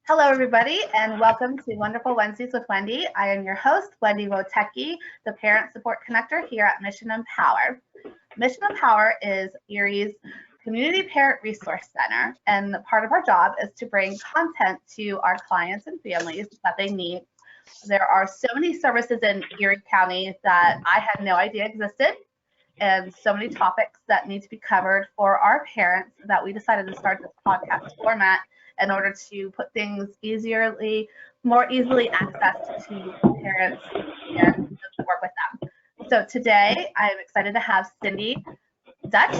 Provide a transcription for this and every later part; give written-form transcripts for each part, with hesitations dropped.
Hello, everybody, and welcome to Wonderful Wednesdays with Wendy. I am your host, Wendy Wotecki, the Parent Support Connector here at Mission Empower. Mission Empower is Erie's Community Parent Resource Center, and part of our job is to bring content to our clients and families that they need. There are so many services in Erie County that I had no idea existed, and so many topics that need to be covered for our parents that we decided to start this podcast format in order to put things more easily accessed to parents and to work with them. So today I'm excited to have Cindy Dutch.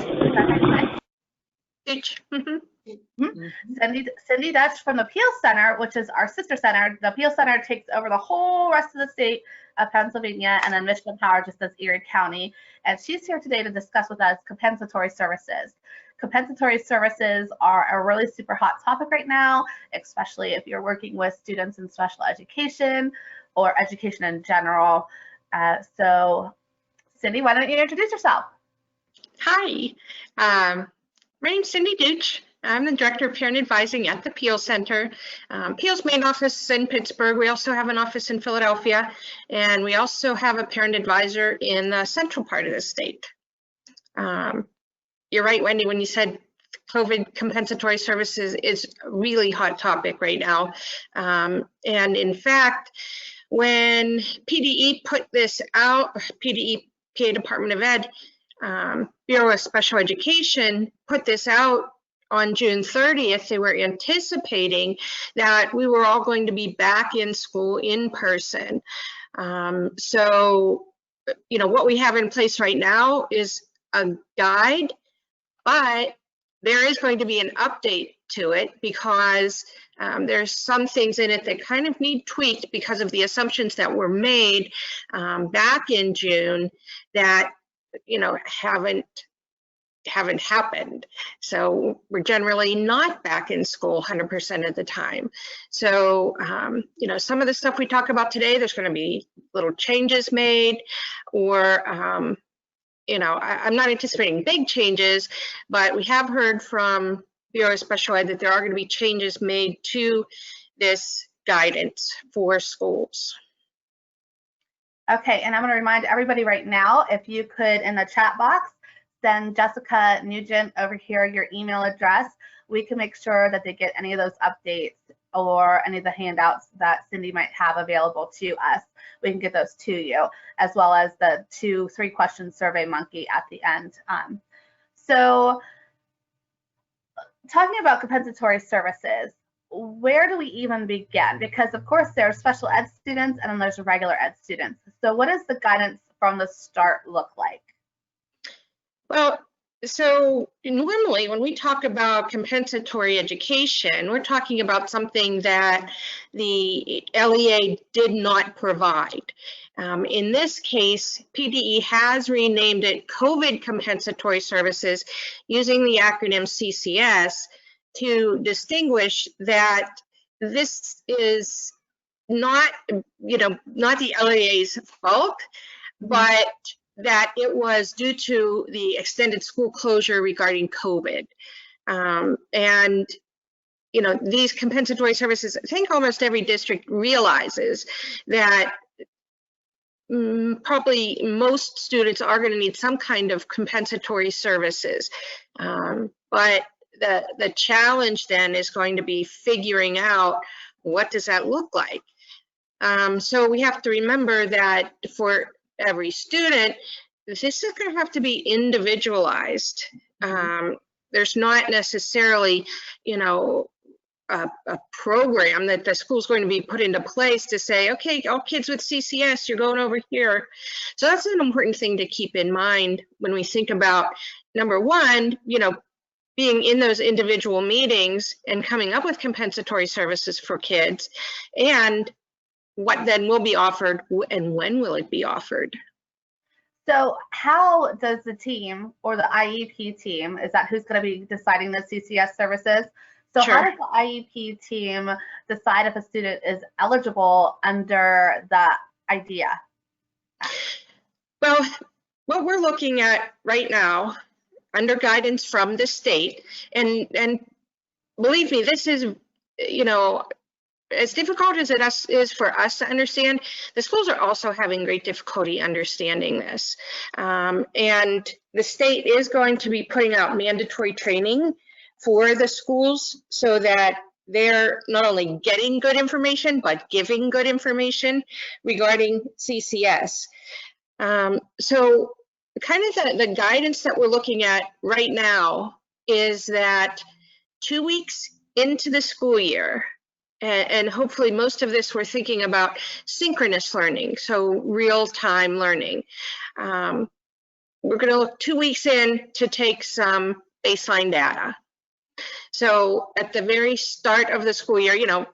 Cindy Dutch from the PEAL Center, which is our sister center. The PEAL Center takes over the whole rest of the state of Pennsylvania, and then Mission Empower just does Erie County. And she's here today to discuss with us compensatory services. Compensatory services are a really super hot topic right now, especially if you're working with students in special education or education in general. So Cindy, why don't you introduce yourself? Hi, my name's Cindy Dutch. I'm the Director of Parent Advising at the PEAL Center. PEAL's main office is in Pittsburgh. We also have an office in Philadelphia, and we also have a parent advisor in the central part of the state. You're right, Wendy, when you said COVID compensatory services is a really hot topic right now. And in fact, when PDE put this out, PDE, PA Department of Ed, Bureau of Special Education put this out on June 30th, they were anticipating that we were all going to be back in school in person. So, you know, what we have in place right now is a guide, but there is going to be an update to it because there's some things in it that kind of need tweaked because of the assumptions that were made back in June that, you know, haven't happened. So we're generally not back in school 100% of the time. So, you know, some of the stuff we talk about today, there's going to be little changes made, or, you know, I'm not anticipating big changes, but we have heard from Bureau of Special Ed that there are going to be changes made to this guidance for schools. Okay, and I'm going to remind everybody right now, if you could, in the chat box, send Jessica Nugent over here your email address. We can make sure that they get any of those updates or any of the handouts that Cindy might have available to us. We can get those to you, as well as the 2-3 question survey monkey at the end. So talking about compensatory services, where do we even begin? Because of course there are special ed students and then there's regular ed students. So what does the guidance from the start look like? Well, so normally when we talk about compensatory education, we're talking about something that the LEA did not provide. In this case, PDE has renamed it COVID Compensatory Services using the acronym CCS to distinguish that this is not, you know, not the LEA's fault, but that it was due to the extended school closure regarding COVID. And, you know, these compensatory services, I think almost every district realizes that probably most students are going to need some kind of compensatory services. But the challenge then is going to be figuring out what does that look like. So we have to remember that for every student, this is going to have to be individualized. There's not necessarily, you know, a program that the school's going to be put into place to say, okay, all kids with CCS, you're going over here. So that's an important thing to keep in mind when we think about, number one, you know, being in those individual meetings and coming up with compensatory services for kids, and what then will be offered and when will it be offered. So how does the team or the IEP team, is that who's going to be deciding the CCS services? So Sure. How does the IEP team decide if a student is eligible under the IDEA? Well, what we're looking at right now under guidance from the state, and believe me, this is, you know, as difficult as it is for us to understand, the schools are also having great difficulty understanding this. And the state is going to be putting out mandatory training for the schools so that they're not only getting good information, but giving good information regarding CCS. So kind of the guidance that we're looking at right now is that 2 weeks into the school year, and hopefully most of this we're thinking about synchronous learning, so real-time learning. We're going to look 2 weeks in to take some baseline data. So at the very start of the school year,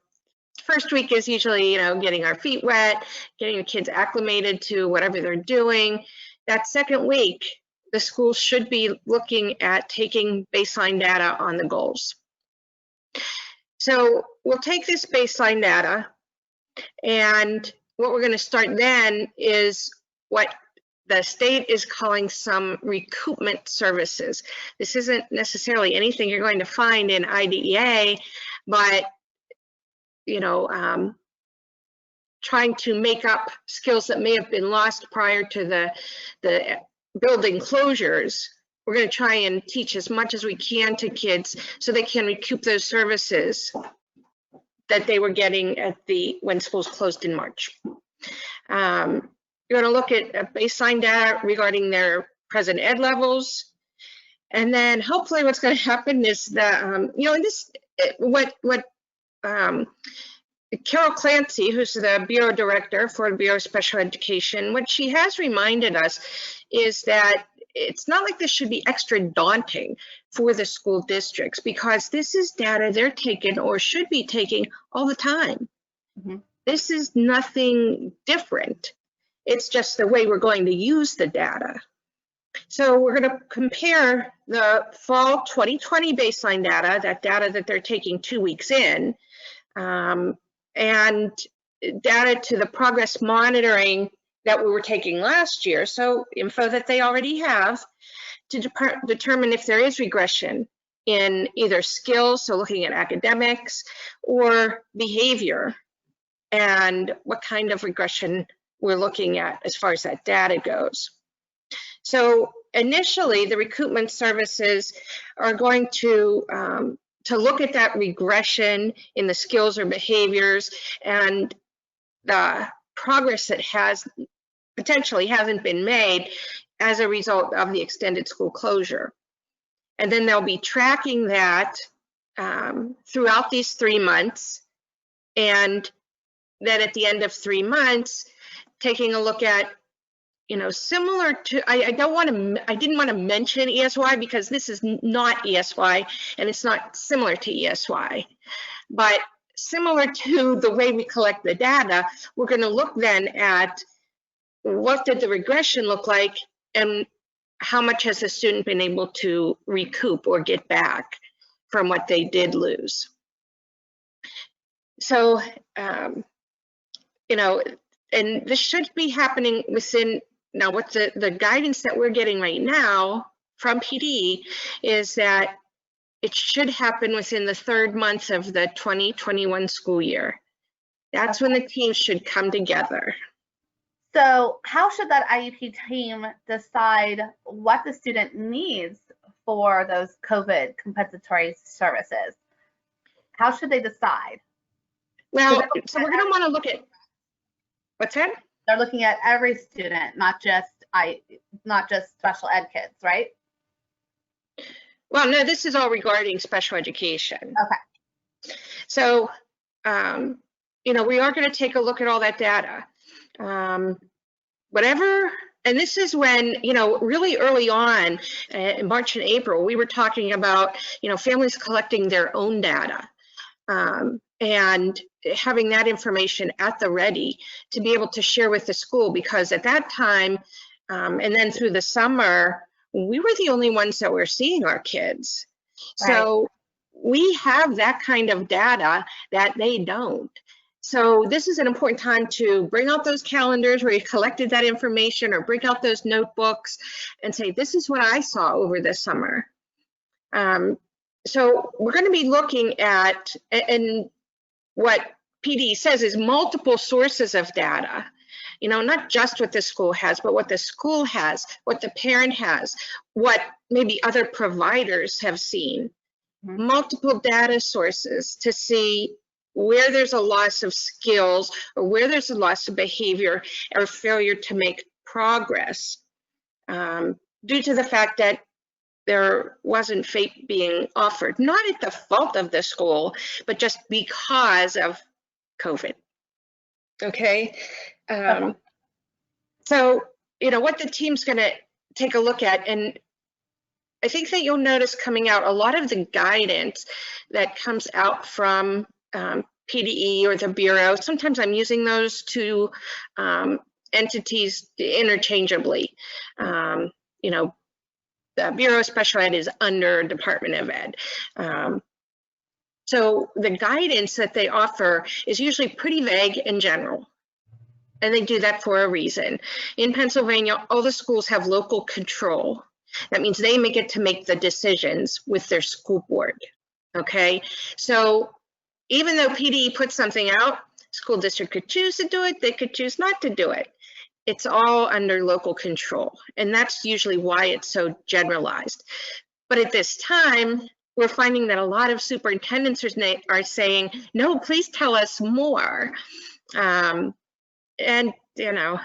first week is usually, getting our feet wet, getting the kids acclimated to whatever they're doing. That second week, the school should be looking at taking baseline data on the goals. So we'll take this baseline data, and what we're going to start then is what the state is calling some recoupment services. This isn't necessarily anything you're going to find in IDEA, but trying to make up skills that may have been lost prior to the building closures. We're going to try and teach as much as we can to kids so they can recoup those services that they were getting when schools closed in March. You're going to look at baseline data regarding their present ed levels, and then hopefully what's going to happen is that Carol Clancy, who's the Bureau Director for the Bureau of Special Education, what she has reminded us is that it's not like this should be extra daunting for the school districts, because this is data they're taking or should be taking all the time. Mm-hmm. This is nothing different. It's just the way we're going to use the data. So we're going to compare the fall 2020 baseline data, that data that they're taking 2 weeks in, and data to the progress monitoring that we were taking last year, so info that they already have, to determine if there is regression in either skills, so looking at academics, or behavior, and what kind of regression we're looking at as far as that data goes. So initially, the recoupment services are going to look at that regression in the skills or behaviors and the progress that potentially hasn't been made as a result of the extended school closure. And then they'll be tracking that throughout these 3 months, and then at the end of 3 months, taking a look at, similar to, I didn't want to mention ESY because this is not ESY and it's not similar to ESY, but similar to the way we collect the data, we're going to look then at what did the regression look like and how much has the student been able to recoup or get back from what they did lose. So, and this should be happening within, now what the guidance that we're getting right now from PD is that it should happen within the 3rd month of the 2021 school year. That's when the teams should come together. So how should that IEP team decide what the student needs for those COVID compensatory services? How should they decide? Well, so we're going to want to look at, what's that? They're looking at every student, not just special ed kids, right? Well, no, this is all regarding special education. Okay. So, we are going to take a look at all that data. Whatever, and this is when, really early on in March and April, we were talking about, families collecting their own data and having that information at the ready to be able to share with the school, because at that time, and then through the summer, we were the only ones that were seeing our kids. Right. So we have that kind of data that they don't. So this is an important time to bring out those calendars where you collected that information, or bring out those notebooks and say, this is what I saw over the summer. So we're going to be looking at, and what PD says is multiple sources of data. You know, not just what the school has, but what the school has, what the parent has, what maybe other providers have seen. Multiple data sources to see where there's a loss of skills or where there's a loss of behavior or failure to make progress due to the fact that there wasn't FAPE being offered, not at the fault of the school, but just because of COVID. Okay. So, you know, what the team's going to take a look at, and I think that you'll notice coming out a lot of the guidance that comes out from PDE or the Bureau. Sometimes I'm using those two entities interchangeably. You know, the Bureau of Special Ed is under Department of Ed. So the guidance that they offer is usually pretty vague and general. And they do that for a reason. In Pennsylvania, all the schools have local control. That means they get to make the decisions with their school board, okay? So even though PDE puts something out, school district could choose to do it, they could choose not to do it. It's all under local control, and that's usually why it's so generalized. But at this time, we're finding that a lot of superintendents are saying, no, please tell us more. And, you know,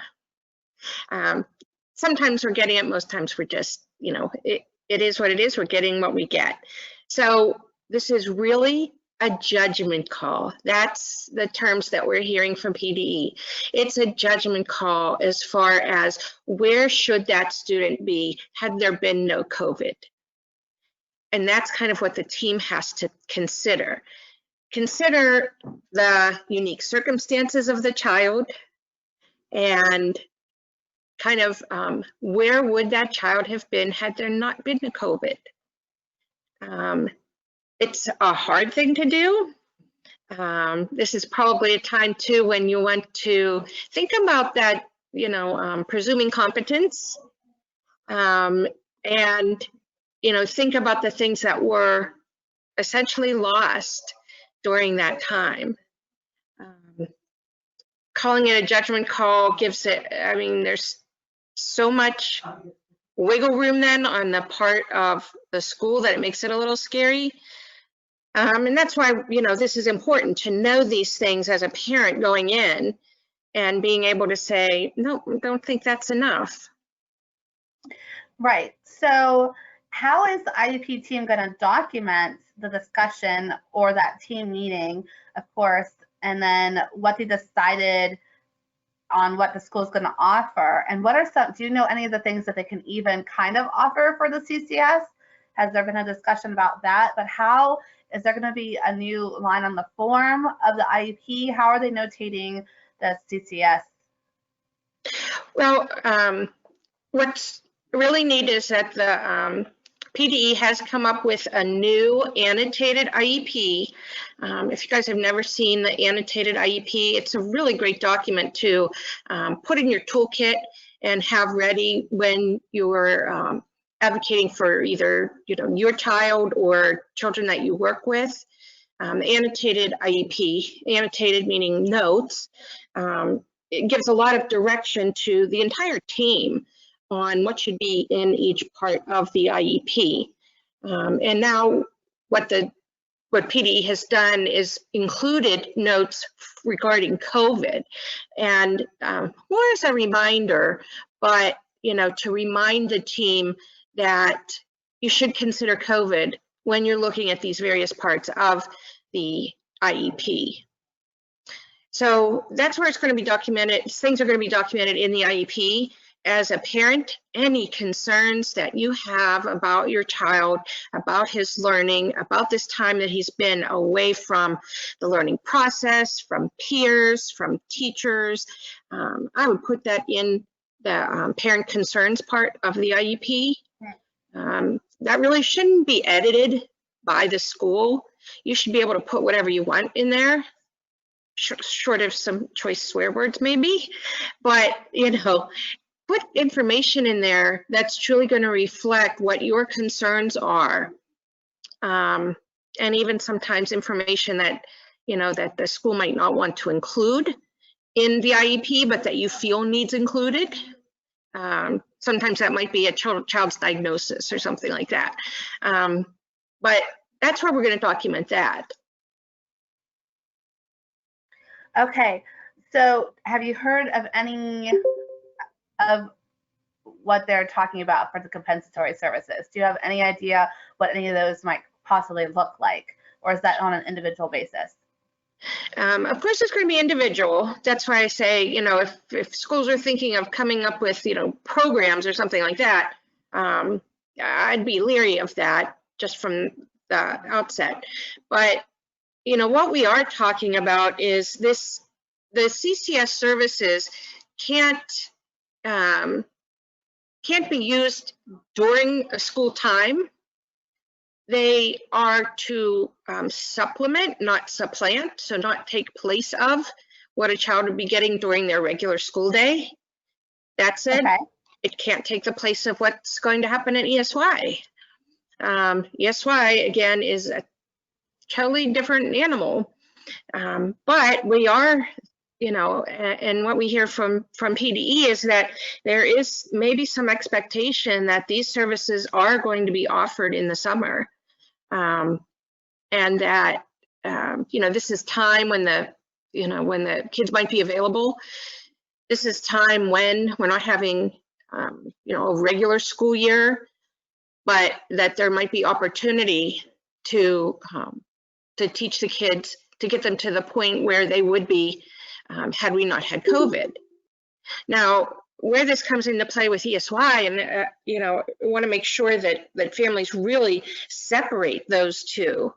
sometimes we're getting it, most times we're just, you know, it is what it is, we're getting what we get. So this is really a judgment call. That's the terms that we're hearing from PDE. It's a judgment call as far as where should that student be had there been no COVID. And that's kind of what the team has to consider. Consider the unique circumstances of the child, and kind of where would that child have been had there not been a COVID? It's a hard thing to do. This is probably a time too when you want to think about that, you know, presuming competence, and, you know, think about the things that were essentially lost during that time. Calling it a judgment call gives it, I mean, there's so much wiggle room then on the part of the school that it makes it a little scary. And that's why, you know, this is important to know these things as a parent going in and being able to say, no, I don't think that's enough. Right. So how is the IEP team going to document the discussion or that team meeting, of course, and then what they decided on what the school is going to offer? And what are some, do you know any of the things that they can even kind of offer for the CCS? Has there been a discussion about that? But how is there going to be a new line on the form of the IEP? How are they notating the CCS? Well, what's really neat is that the PDE has come up with a new annotated IEP. If you guys have never seen the annotated IEP, it's a really great document to put in your toolkit and have ready when you're advocating for either, you know, your child or children that you work with. Annotated IEP, annotated meaning notes, it gives a lot of direction to the entire team on what should be in each part of the IEP. And now what PDE has done is included notes regarding COVID, and more as a reminder, but, you know, to remind the team that you should consider COVID when you're looking at these various parts of the IEP. So that's where it's going to be documented. Things are going to be documented in the IEP. As a parent, any concerns that you have about your child, about his learning, about this time that he's been away from the learning process, from peers, from teachers, I would put that in the parent concerns part of the IEP. That really shouldn't be edited by the school. You should be able to put whatever you want in there, short of some choice swear words maybe, but, you know, put information in there that's truly going to reflect what your concerns are, and even sometimes information that that the school might not want to include in the IEP, but that you feel needs included. Sometimes that might be a child's diagnosis or something like that. But that's where we're going to document that. Okay, so have you heard of any of what they're talking about for the compensatory services? Do you have any idea what any of those might possibly look like, or is that on an individual basis? Of course, it's going to be individual. That's why I say, if schools are thinking of coming up with, programs or something like that, I'd be leery of that just from the outset. But, what we are talking about is the CCS services can't be used during a school time. They are to supplement, not supplant, so not take place of what a child would be getting during their regular school day. That said, Okay. It can't take the place of what's going to happen at ESY. ESY, again, is a totally different animal, but we are, and what we hear from PDE is that there is maybe some expectation that these services are going to be offered in the summer. And that, this is time when the kids might be available. This is time when we're not having, a regular school year, but that there might be opportunity to teach the kids, to get them to the point where they would be had we not had COVID. Now, where this comes into play with ESY, and want to make sure that families really separate those two,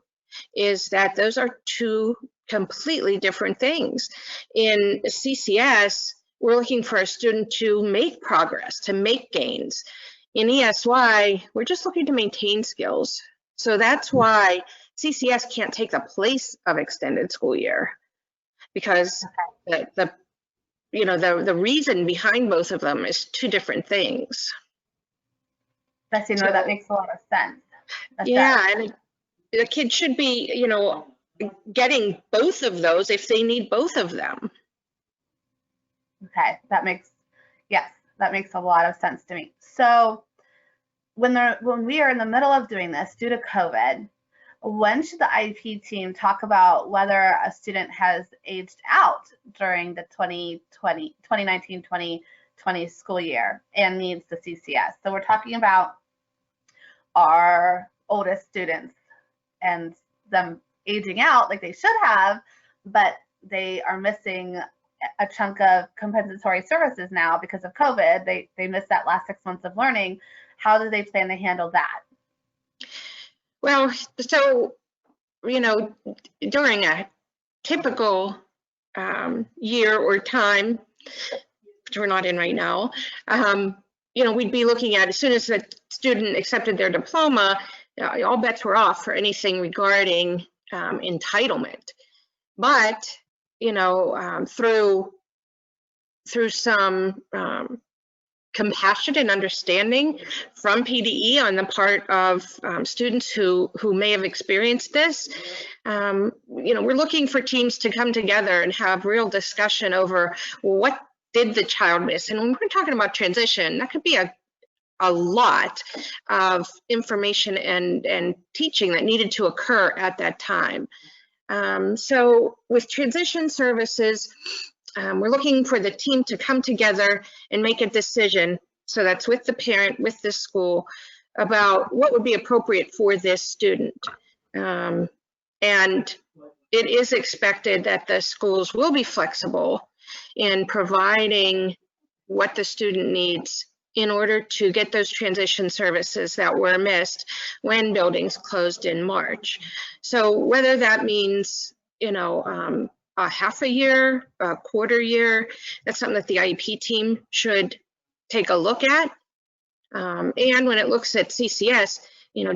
is that those are two completely different things. In CCS, we're looking for a student to make progress, to make gains. In ESY, we're just looking to maintain skills. So that's why CCS can't take the place of extended school year, because the reason behind both of them is two different things. Betsy, no, that makes a lot of sense. And the kid should be, getting both of those if they need both of them. Okay, that makes a lot of sense to me. So when we are in the middle of doing this due to COVID, when should the IEP team talk about whether a student has aged out during the 2019-2020 school year and needs the CCS? So we're talking about our oldest students and them aging out like they should have, but they are missing a chunk of compensatory services now because of COVID. They missed that last 6 months of learning. How do they plan to handle that? Well, so, during a typical year or time, which we're not in right now, we'd be looking at, as soon as the student accepted their diploma, all bets were off for anything regarding entitlement. But, through some compassion and understanding from PDE on the part of students who may have experienced this, we're looking for teams to come together and have real discussion over what did the child miss. And when we're talking about transition, that could be a lot of information and teaching that needed to occur at that time. So with transition services, we're looking for the team to come together and make a decision. So that's with the parent, with the school, about what would be appropriate for this student. And it is expected that the schools will be flexible in providing what the student needs in order to get those transition services that were missed when buildings closed in March. So whether that means, a half a year, a quarter year, that's something that the IEP team should take a look at. And when it looks at CCS,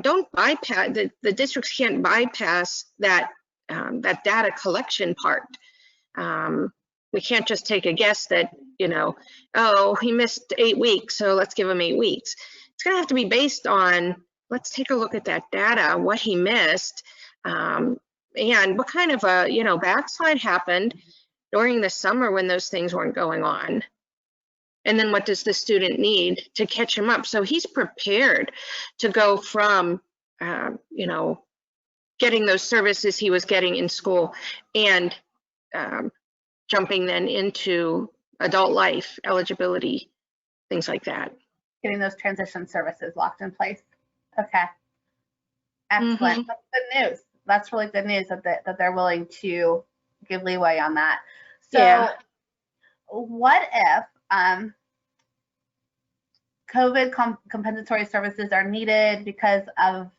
don't bypass, the districts can't bypass that data collection part. We can't just take a guess that, oh, he missed 8 weeks, so let's give him 8 weeks. It's gonna have to be based on, let's take a look at that data, what he missed, And what kind of a, backslide happened during the summer when those things weren't going on? And then what does the student need to catch him up? So he's prepared to go from, getting those services he was getting in school and jumping then into adult life, eligibility, things like that. Getting those transition services locked in place. Okay. Excellent. That's good news. That's really good news that they're willing to give leeway on that. So Yeah. What if COVID compensatory services are needed because of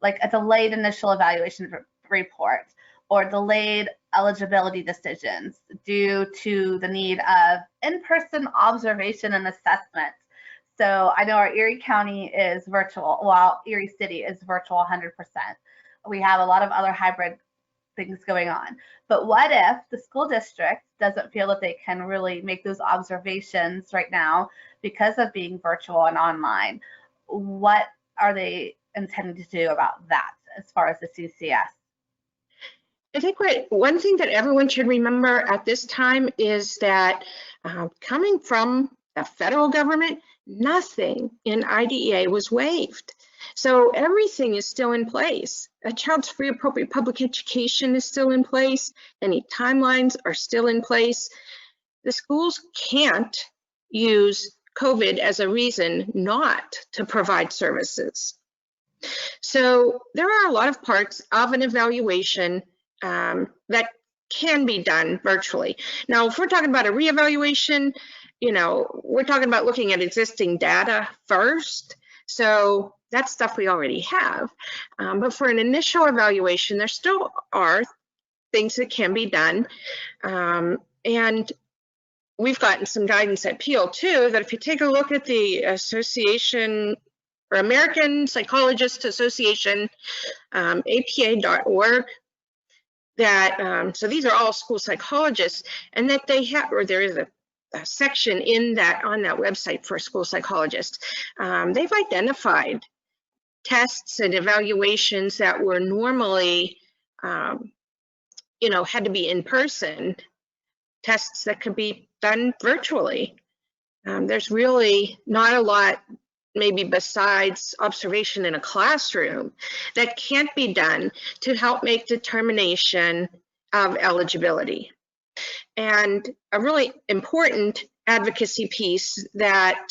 like a delayed initial evaluation report or delayed eligibility decisions due to the need of in-person observation and assessment? So I know our Erie County is virtual, while Erie City is virtual 100%. We have a lot of other hybrid things going on. But what if the school district doesn't feel that they can really make those observations right now because of being virtual and online? What are they intending to do about that as far as the CCS? I think one thing that everyone should remember at this time is that coming from the federal government, nothing in IDEA was waived. So everything is still in place. A child's free appropriate public education is still in place. Any timelines are still in place. The schools can't use COVID as a reason not to provide services. So there are a lot of parts of an evaluation that can be done virtually. Now, if we're talking about a reevaluation, we're talking about looking at existing data first. So that's stuff we already have. But for an initial evaluation, there still are things that can be done. And we've gotten some guidance at PEAL too, that if you take a look at the Association or American Psychologists Association, APA.org, that, so these are all school psychologists, and that they have, or there is a section in that, on that website for school psychologists. They've identified tests and evaluations that were normally, had to be in person, tests that could be done virtually. There's really not a lot, maybe besides observation in a classroom, that can't be done to help make determination of eligibility. And a really important advocacy piece that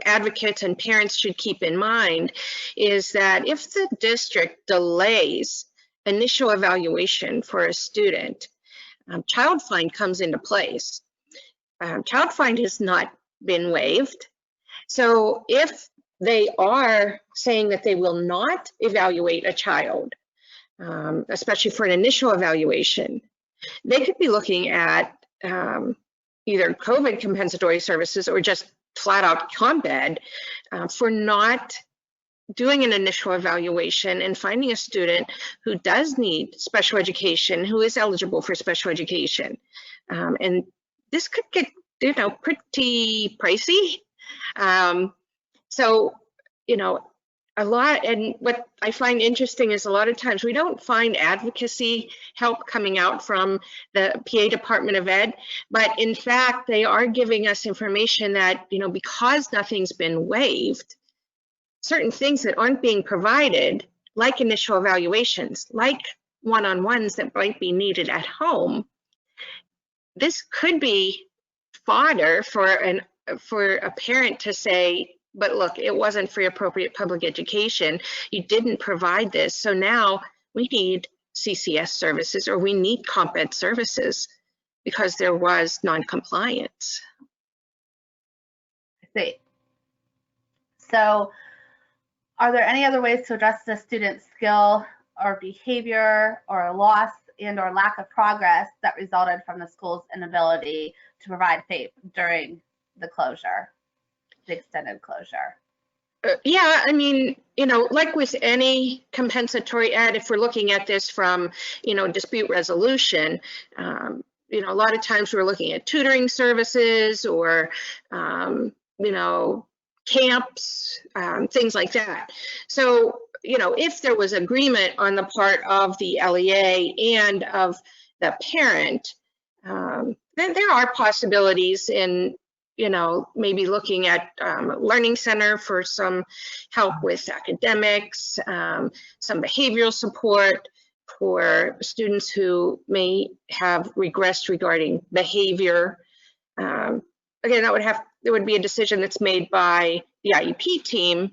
advocates and parents should keep in mind is that if the district delays initial evaluation for a student, child find comes into place. Child find has not been waived. So if they are saying that they will not evaluate a child, especially for an initial evaluation, they could be looking at either COVID compensatory services or just flat out comp ed for not doing an initial evaluation and finding a student who does need special education, who is eligible for special education. And this could get, pretty pricey. So, a lot, and what I find interesting is a lot of times we don't find advocacy help coming out from the PA Department of Ed, but in fact, they are giving us information that, because nothing's been waived, certain things that aren't being provided, like initial evaluations, like one-on-ones that might be needed at home, this could be fodder for a parent to say, but look, it wasn't free appropriate public education. You didn't provide this. So now we need CCS services, or we need comp ed services because there was non-compliance. I see. So are there any other ways to address the student's skill or behavior or loss and or lack of progress that resulted from the school's inability to provide FAPE during the closure, the extended closure? Yeah, like with any compensatory ed, if we're looking at this from, dispute resolution, a lot of times we're looking at tutoring services or, camps, things like that. So if there was agreement on the part of the LEA and of the parent, then there are possibilities in, maybe looking at Learning Center for some help with academics, some behavioral support for students who may have regressed regarding behavior. Again, there would be a decision that's made by the IEP team,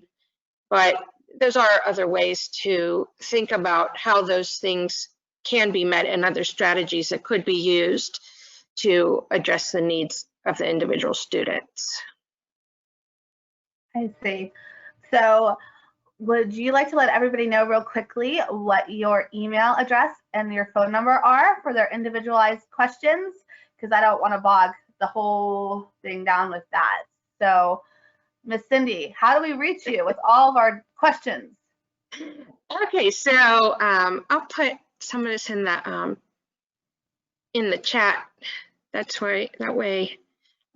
but those are other ways to think about how those things can be met and other strategies that could be used to address the needs of the individual students. I see. So would you like to let everybody know real quickly what your email address and your phone number are for their individualized questions? Because I don't want to bog the whole thing down with that. So Miss Cindy, how do we reach you with all of our questions? Okay, so I'll put some of this in the chat. That way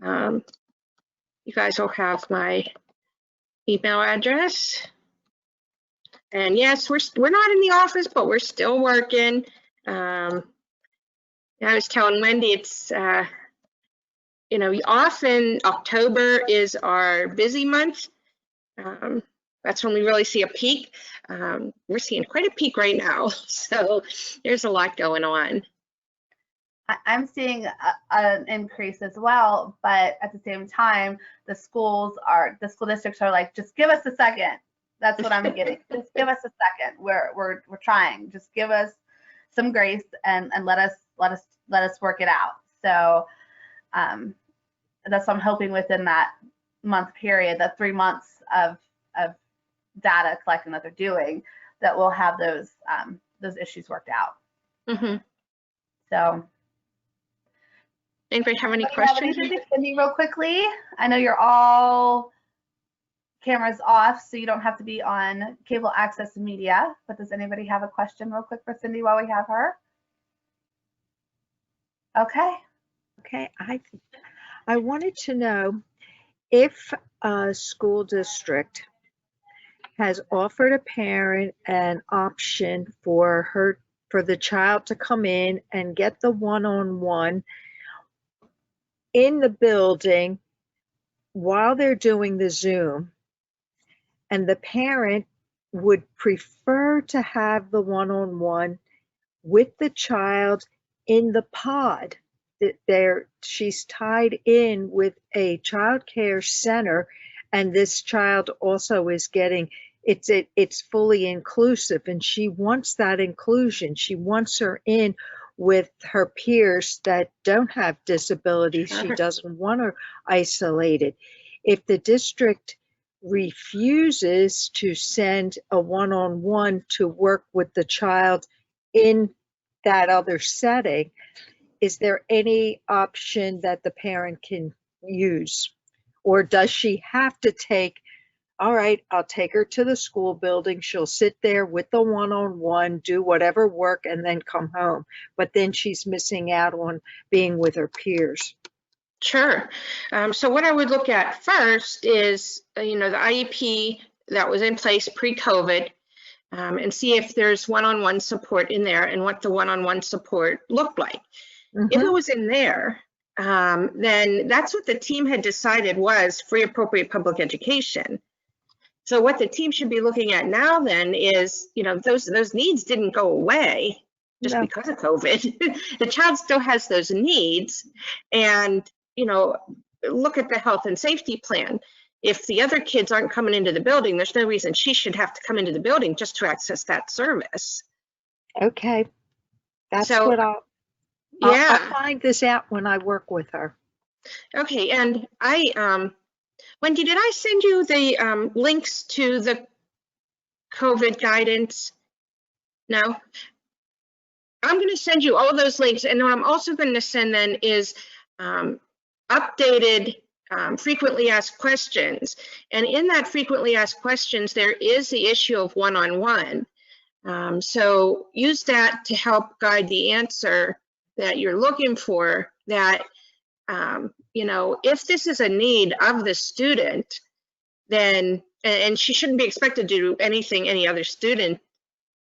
you guys will have my email address. And yes, we're not in the office, but we're still working. I was telling Wendy, it's often October is our busy month. That's when we really see a peak. We're seeing quite a peak right now, so there's a lot going on. I'm seeing an increase as well, but at the same time, the school districts are like, just give us a second. That's what I'm getting. Just give us a second. We're trying. Just give us some grace and let us work it out. So that's what I'm hoping within that month period, that 3 months of data collecting that they're doing, that we'll have those issues worked out. Mm-hmm. So. Anybody have any questions? Cindy, real quickly. I know you're all cameras off, so you don't have to be on cable access media, but does anybody have a question real quick for Cindy while we have her? Okay. Okay, I wanted to know if a school district has offered a parent an option for the child to come in and get the one-on-one in the building while they're doing the Zoom, and the parent would prefer to have the one-on-one with the child in the pod. She's tied in with a child care center, and this child also is getting, it's fully inclusive, and she wants that inclusion. She wants her in with her peers that don't have disabilities. She doesn't want her isolated. If the district refuses to send a one-on-one to work with the child in that other setting, is there any option that the parent can use? Or does she have to take, all right, I'll take her to the school building, she'll sit there with the one-on-one, do whatever work, and then come home, but then she's missing out on being with her peers? Sure. So what I would look at first is, the IEP that was in place pre-COVID, and see if there's one-on-one support in there and what the one-on-one support looked like. Mm-hmm. If it was in there, then that's what the team had decided was free appropriate public education. So what the team should be looking at now then is, those needs didn't go away just because of COVID. The child still has those needs, and, look at the health and safety plan. If the other kids aren't coming into the building, there's no reason she should have to come into the building just to access that service. Okay. That's so, what I'll find this out when I work with her. Okay, and Wendy, did I send you the links to the COVID guidance? No? I'm going to send you all those links, and what I'm also going to send then is updated frequently asked questions. And in that frequently asked questions, there is the issue of one-on-one. So use that to help guide the answer that you're looking for, that, if this is a need of the student, then and she shouldn't be expected to do anything any other student,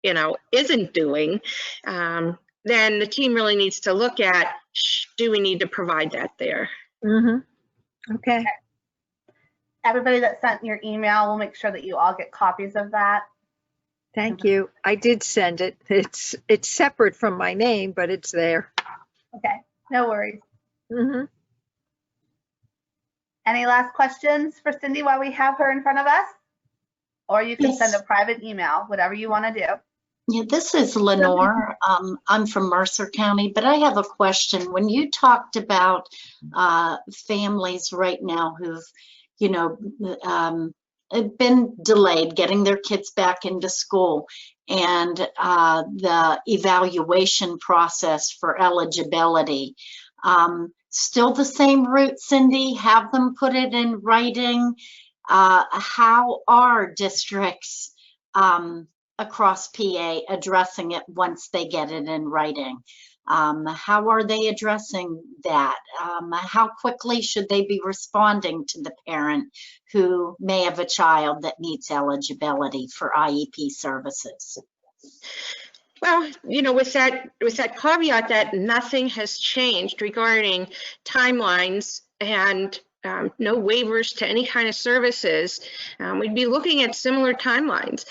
isn't doing, then the team really needs to look at, do we need to provide that there? Okay. Everybody that sent your email, we'll make sure that you all get copies of that. Thank you. I did send it. It's separate from my name, but it's there. Okay, no worries. Mm-hmm. Any last questions for Cindy while we have her in front of us? Or you can send a private email, whatever you want to do. Yeah, this is Lenore. I'm from Mercer County, but I have a question. When you talked about families right now who've, been delayed getting their kids back into school, and the evaluation process for eligibility, still the same route, Cindy? Have them put it in writing? How are districts across PA addressing it once they get it in writing? How are they addressing that? How quickly should they be responding to the parent who may have a child that meets eligibility for IEP services? Well, with that caveat that nothing has changed regarding timelines and no waivers to any kind of services, we'd be looking at similar timelines.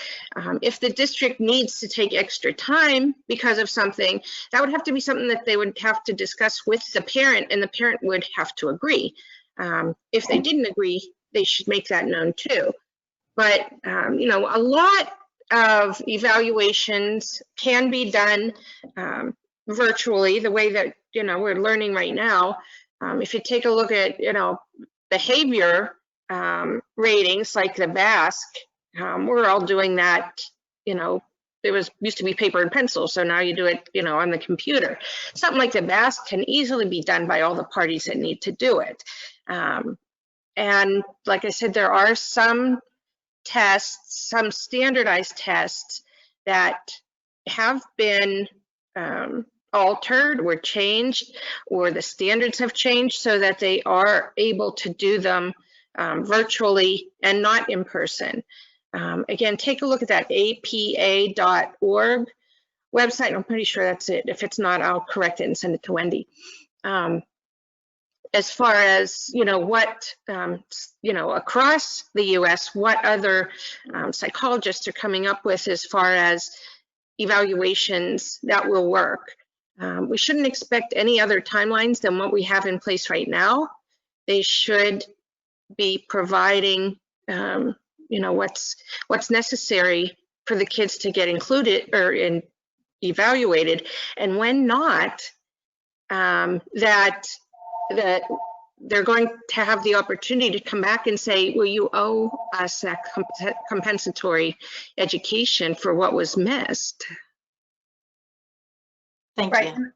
If the district needs to take extra time because of something, that would have to be something that they would have to discuss with the parent, and the parent would have to agree. If they didn't agree, they should make that known too. But, a lot of evaluations can be done virtually, the way that, we're learning right now. If you take a look at, behavior ratings like the BASC, we're all doing that. It used to be paper and pencil, so now you do it, on the computer. Something like the BASC can easily be done by all the parties that need to do it. And like I said, there are some tests, some standardized tests that have been altered or changed, or the standards have changed so that they are able to do them virtually and not in person. Again, take a look at that apa.org website. I'm pretty sure that's it. If it's not, I'll correct it and send it to Wendy. As far as, what, across the US, what other psychologists are coming up with as far as evaluations that will work. We shouldn't expect any other timelines than what we have in place right now. They should be providing, what's necessary for the kids to get included or evaluated, and when not, that they're going to have the opportunity to come back and say, well, you owe us that compensatory education for what was missed. Thank you.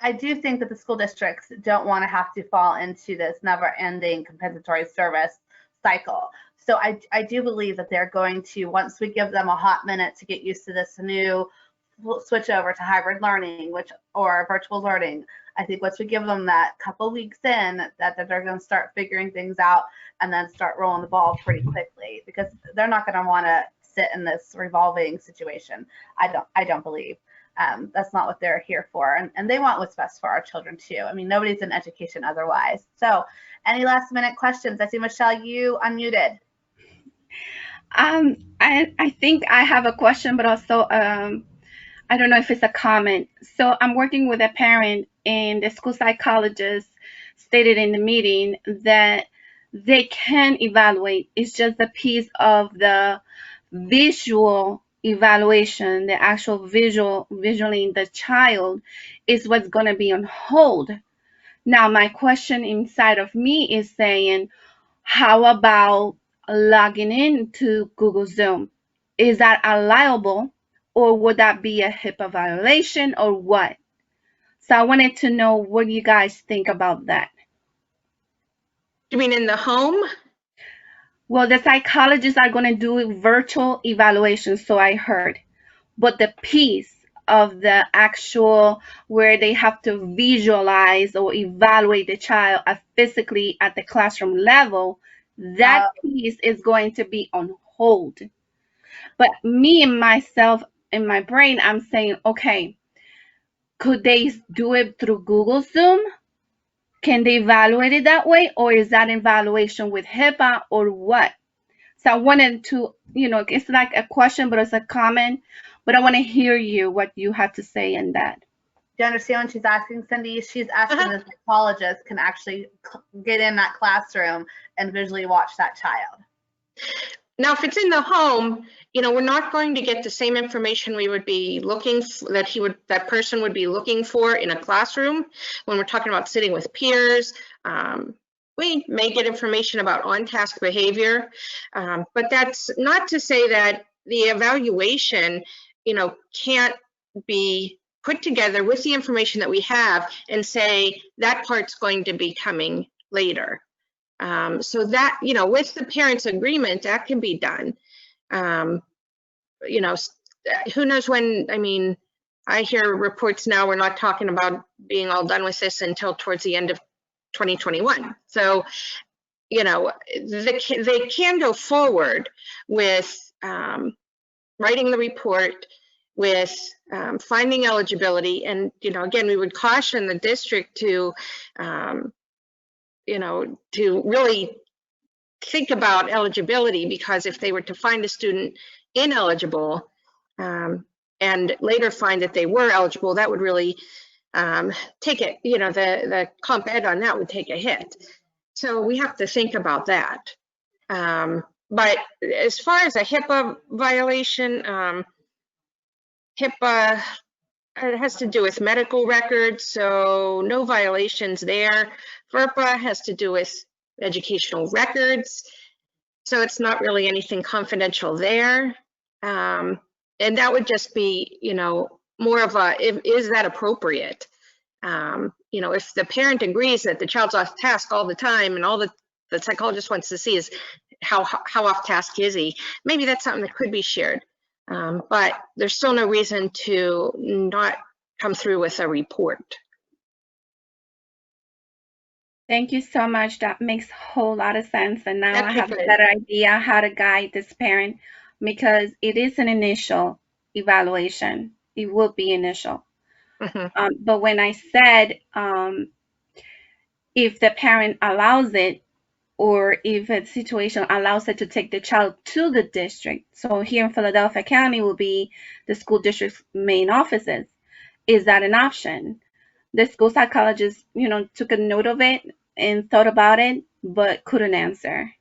I do think that the school districts don't want to have to fall into this never-ending compensatory service cycle. So I do believe that they're going to, once we give them a hot minute to get used to this new switch over to hybrid learning, or virtual learning, I think once we give them that couple weeks in, that they're going to start figuring things out and then start rolling the ball pretty quickly, because they're not going to want to sit in this revolving situation. I don't believe. That's not what they're here for, and they want what's best for our children too. I mean, nobody's in education otherwise. So any last minute questions? I see Michelle, you unmuted. I think I have a question, but also I don't know if it's a comment. So I'm working with a parent, and the school psychologist stated in the meeting that they can evaluate. It's just a piece of the visual evaluation, the actual visually the child is what's going to be on hold. Now, my question inside of me is saying, how about logging into Google Zoom? Is that allowable, or would that be a HIPAA violation, or what? So I wanted to know what you guys think about that. You mean in the home? Well, the psychologists are going to do virtual evaluations, so I heard. But the piece of the actual where they have to visualize or evaluate the child physically at the classroom level, that piece is going to be on hold. But me and myself in my brain, I'm saying, okay, could they do it through Google Zoom? Can they evaluate it that way? Or is that evaluation with HIPAA or what? So I wanted to, it's like a question, but it's a comment. But I want to hear what you have to say in that. Do you understand what she's asking, Cindy? She's asking the psychologist can actually get in that classroom and visually watch that child. Now, if it's in the home, we're not going to get the same information we would be looking for, that person would be looking for in a classroom. When we're talking about sitting with peers, we may get information about on-task behavior, but that's not to say that the evaluation, can't be put together with the information that we have and say that part's going to be coming later. So that, with the parents' agreement, that can be done. Who knows when, I hear reports now we're not talking about being all done with this until towards the end of 2021. So, they can go forward with writing the report, with finding eligibility. And, again, we would caution the district to, to really think about eligibility, because if they were to find a student ineligible and later find that they were eligible, that would really take it, the comp ed on that would take a hit. So we have to think about that. But as far as a HIPAA violation, HIPAA, it has to do with medical records, so no violations there. FERPA has to do with educational records, so it's not really anything confidential there. And that would just be, more of a, is that appropriate? If the parent agrees that the child's off task all the time and all the psychologist wants to see is how off task is he, maybe that's something that could be shared. But there's still no reason to not come through with a report. Thank you so much. That makes a whole lot of sense. And now I have Okay, a better idea how to guide this parent, because it is an initial evaluation. It will be initial. But when I said if the parent allows it, or if a situation allows it to take the child to the district. So here in Philadelphia County will be the school district's main offices. Is that an option? The school psychologist, took a note of it and thought about it, but couldn't answer.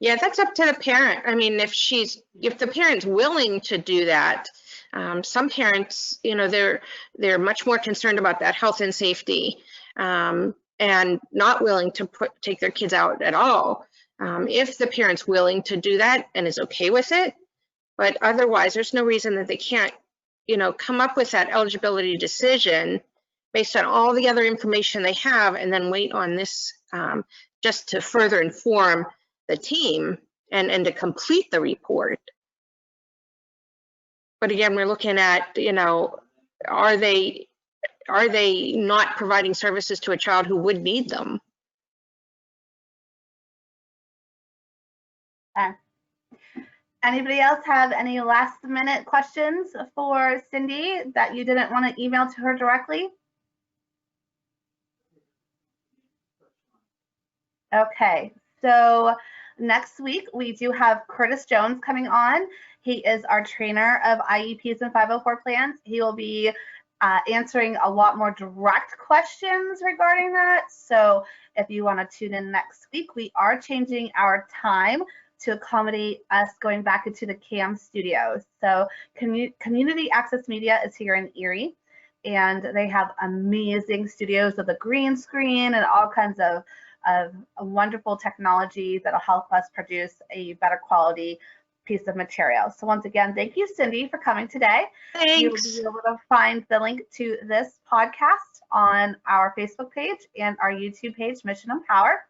Yeah, that's up to the parent. I mean, if the parent's willing to do that, some parents, they're much more concerned about that health and safety, and not willing to take their kids out at all. If the parent's willing to do that and is okay with it, but otherwise, there's no reason that they can't, come up with that eligibility decision based on all the other information they have, and then wait on this just to further inform the team and to complete the report. But again, we're looking at, are they not providing services to a child who would need them? Anybody else have any last minute questions for Cindy that you didn't want to email to her directly? Okay, so next week we do have Curtis Jones coming on. He is our trainer of IEPs and 504 plans. He will be answering a lot more direct questions regarding that. So if you want to tune in next week, we are changing our time to accommodate us going back into the CAM studios. So Community Access Media is here in Erie, and they have amazing studios with a green screen and all kinds of wonderful technology that'll help us produce a better quality piece of material. So once again, thank you, Cindy, for coming today. Thanks. You will be able to find the link to this podcast on our Facebook page and our YouTube page, Mission Empower.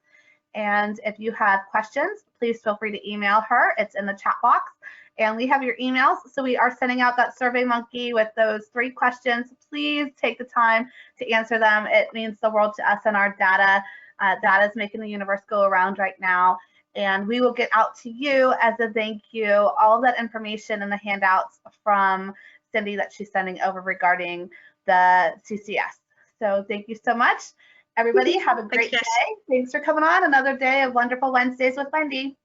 And if you have questions, please feel free to email her. It's in the chat box. And we have your emails. So we are sending out that Survey Monkey with those 3 questions. Please take the time to answer them. It means the world to us and our data That is making the universe go around right now. And we will get out to you as a thank you all of that information and the handouts from Cindy that she's sending over regarding the CCS. So thank you so much. Everybody have a great day. Thanks for coming on another day of Wonderful Wednesdays with Wendy.